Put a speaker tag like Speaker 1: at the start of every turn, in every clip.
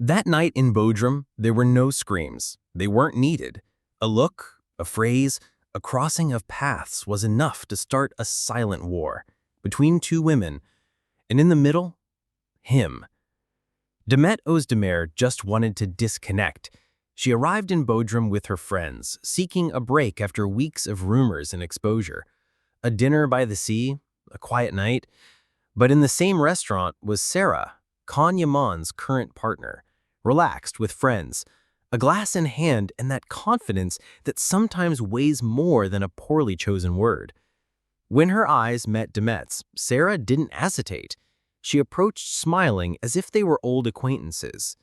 Speaker 1: That night in Bodrum, there were no screams. They weren't needed. A look, a phrase, a crossing of paths was enough to start a silent war between two women, and in the middle, him. Demet Özdemir just wanted to disconnect. She arrived in Bodrum with her friends, seeking a break after weeks of rumors and exposure. A dinner by the sea, a quiet night. But in the same restaurant was Sarah, Yaman's current partner, relaxed with friends, a glass in hand and that confidence that sometimes weighs more than a poorly chosen word. When her eyes met Demet's, Sarah didn't hesitate. She approached smiling as if they were old acquaintances.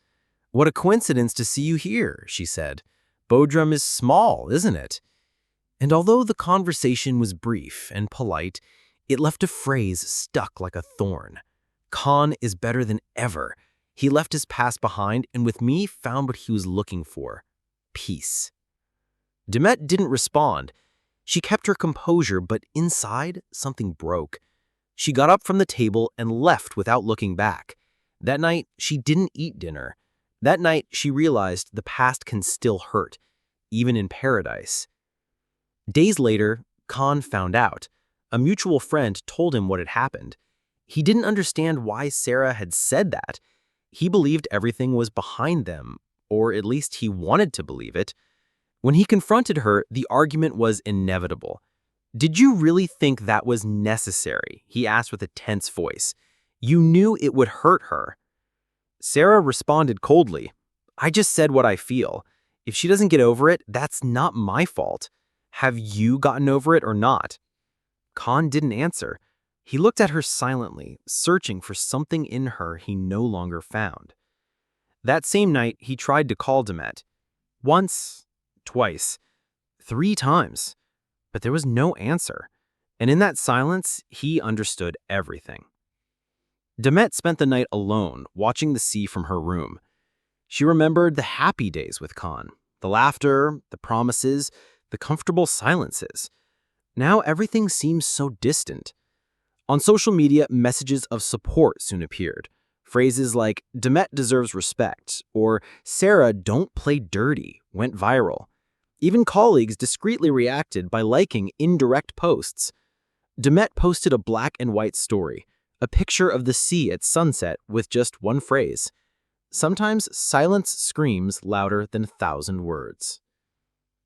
Speaker 1: "What a coincidence to see you here," she said. "Bodrum is small, isn't it?" And although the conversation was brief and polite, it left a phrase stuck like a thorn. Khan is better than ever. He left his past behind and with me found what he was looking for. Peace. Demet didn't respond. She kept her composure, but inside, something broke. She got up from the table and left without looking back. That night, she didn't eat dinner. That night, she realized the past can still hurt, even in paradise. Days later, Khan found out. A mutual friend told him what had happened. He didn't understand why Sarah had said that. He believed everything was behind them, or at least he wanted to believe it. When he confronted her, the argument was inevitable. "Did you really think that was necessary?" he asked with a tense voice. "You knew it would hurt her." Sarah responded coldly, "I just said what I feel. If she doesn't get over it, that's not my fault. Have you gotten over it or not?" Khan didn't answer. He looked at her silently, searching for something in her he no longer found. That same night, he tried to call Demet. Once, twice, 3 times. But there was no answer. And in that silence, he understood everything. Demet spent the night alone, watching the sea from her room. She remembered the happy days with Khan, the laughter, the promises, the comfortable silences. Now everything seems so distant. On social media, messages of support soon appeared. Phrases like, "Demet deserves respect," or "Sarah, don't play dirty," went viral. Even colleagues discreetly reacted by liking indirect posts. Demet posted a black and white story, a picture of the sea at sunset with just one phrase. Sometimes silence screams louder than 1,000 words.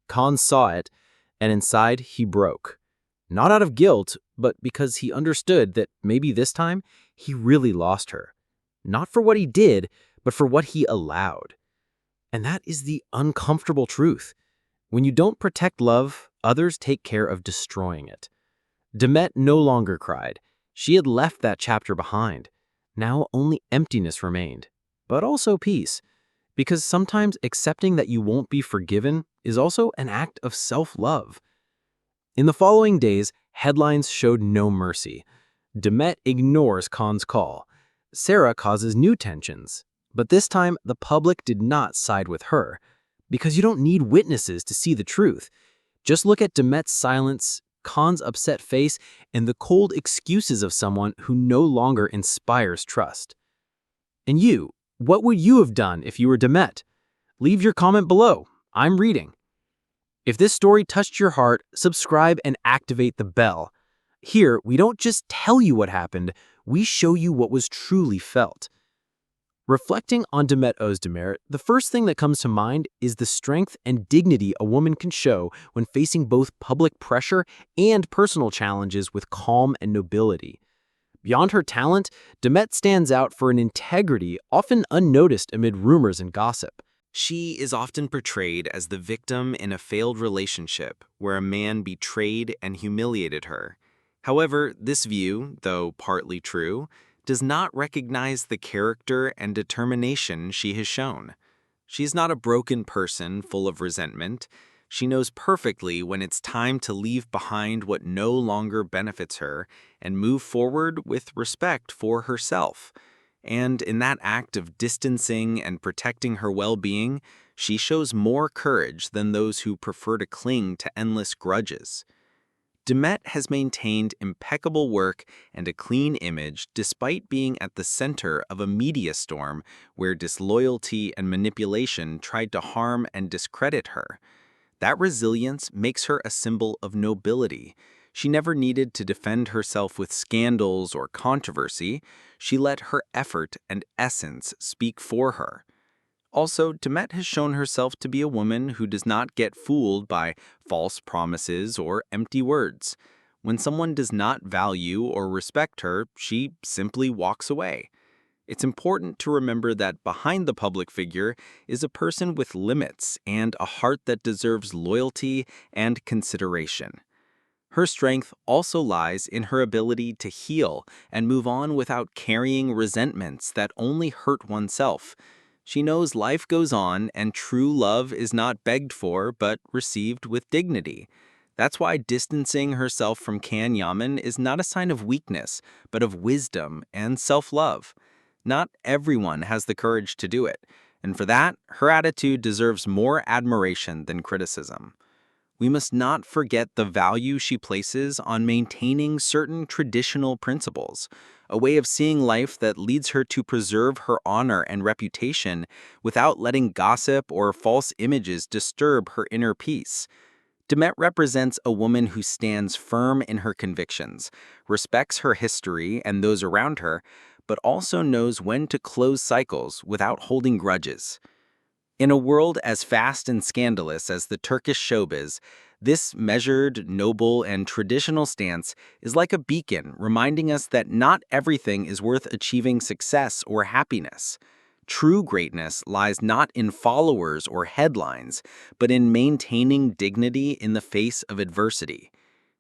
Speaker 1: Khan saw it, and inside he broke. Not out of guilt, but because he understood that maybe this time he really lost her. Not for what he did, but for what he allowed. And that is the uncomfortable truth. When you don't protect love, others take care of destroying it. Demet no longer cried. She had left that chapter behind. Now only emptiness remained, but also peace. Because sometimes accepting that you won't be forgiven is also an act of self-love. In the following days, headlines showed no mercy. Demet ignores Khan's call. Sarah causes new tensions. But this time, the public did not side with her. Because you don't need witnesses to see the truth. Just look at Demet's silence, Khan's upset face, and the cold excuses of someone who no longer inspires trust. And you, what would you have done if you were Demet? Leave your comment below. I'm reading. If this story touched your heart, subscribe and activate the bell. Here, we don't just tell you what happened, we show you what was truly felt. Reflecting on Demet Özdemir, the first thing that comes to mind is the strength and dignity a woman can show when facing both public pressure and personal challenges with calm and nobility. Beyond her talent, Demet stands out for an integrity often unnoticed amid rumors and gossip. She is often portrayed as the victim in a failed relationship where a man betrayed and humiliated her. However, this view, though partly true, does not recognize the character and determination she has shown. She's not a broken person full of resentment. She knows perfectly when it's time to leave behind what no longer benefits her and move forward with respect for herself. And in that act of distancing and protecting her well-being, she shows more courage than those who prefer to cling to endless grudges.
Speaker 2: Demet has maintained impeccable work and a clean image despite being at the center of a media storm where disloyalty and manipulation tried to harm and discredit her. That resilience makes her a symbol of nobility. She never needed to defend herself with scandals or controversy. She let her effort and essence speak for her. Also, Demet has shown herself to be a woman who does not get fooled by false promises or empty words. When someone does not value or respect her, she simply walks away. It's important to remember that behind the public figure is a person with limits and a heart that deserves loyalty and consideration. Her strength also lies in her ability to heal and move on without carrying resentments that only hurt oneself. She knows life goes on and true love is not begged for but received with dignity. That's why distancing herself from Yaman is not a sign of weakness, but of wisdom and self-love. Not everyone has the courage to do it, and for that, her attitude deserves more admiration than criticism. We must not forget the value she places on maintaining certain traditional principles, a way of seeing life that leads her to preserve her honor and reputation without letting gossip or false images disturb her inner peace. Demet represents a woman who stands firm in her convictions, respects her history and those around her, but also knows when to close cycles without holding grudges. In a world as fast and scandalous as the Turkish showbiz, this measured, noble, and traditional stance is like a beacon reminding us that not everything is worth achieving success or happiness. True greatness lies not in followers or headlines, but in maintaining dignity in the face of adversity.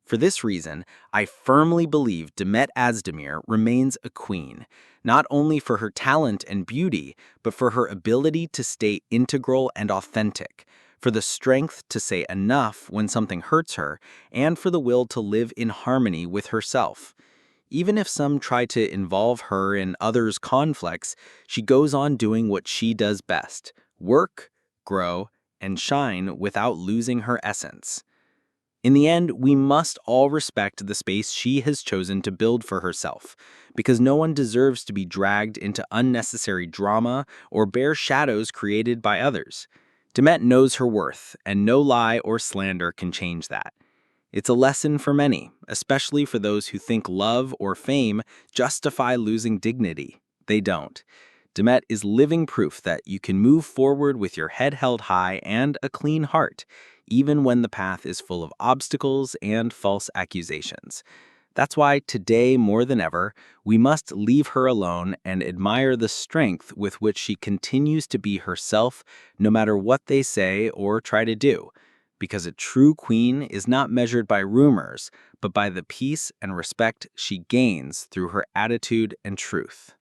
Speaker 2: For this reason, I firmly believe Demet Özdemir remains a queen, not only for her talent and beauty, but for her ability to stay integral and authentic, for the strength to say enough when something hurts her, and for the will to live in harmony with herself. Even if some try to involve her in others' conflicts, she goes on doing what she does best: work, grow, and shine without losing her essence. In the end, we must all respect the space she has chosen to build for herself, because no one deserves to be dragged into unnecessary drama or bear shadows created by others. Demet knows her worth, and no lie or slander can change that. It's a lesson for many, especially for those who think love or fame justify losing dignity. They don't. Demet is living proof that you can move forward with your head held high and a clean heart, even when the path is full of obstacles and false accusations. That's why today, more than ever, we must leave her alone and admire the strength with which she continues to be herself, no matter what they say or try to do. Because a true queen is not measured by rumors, but by the peace and respect she gains through her attitude and truth.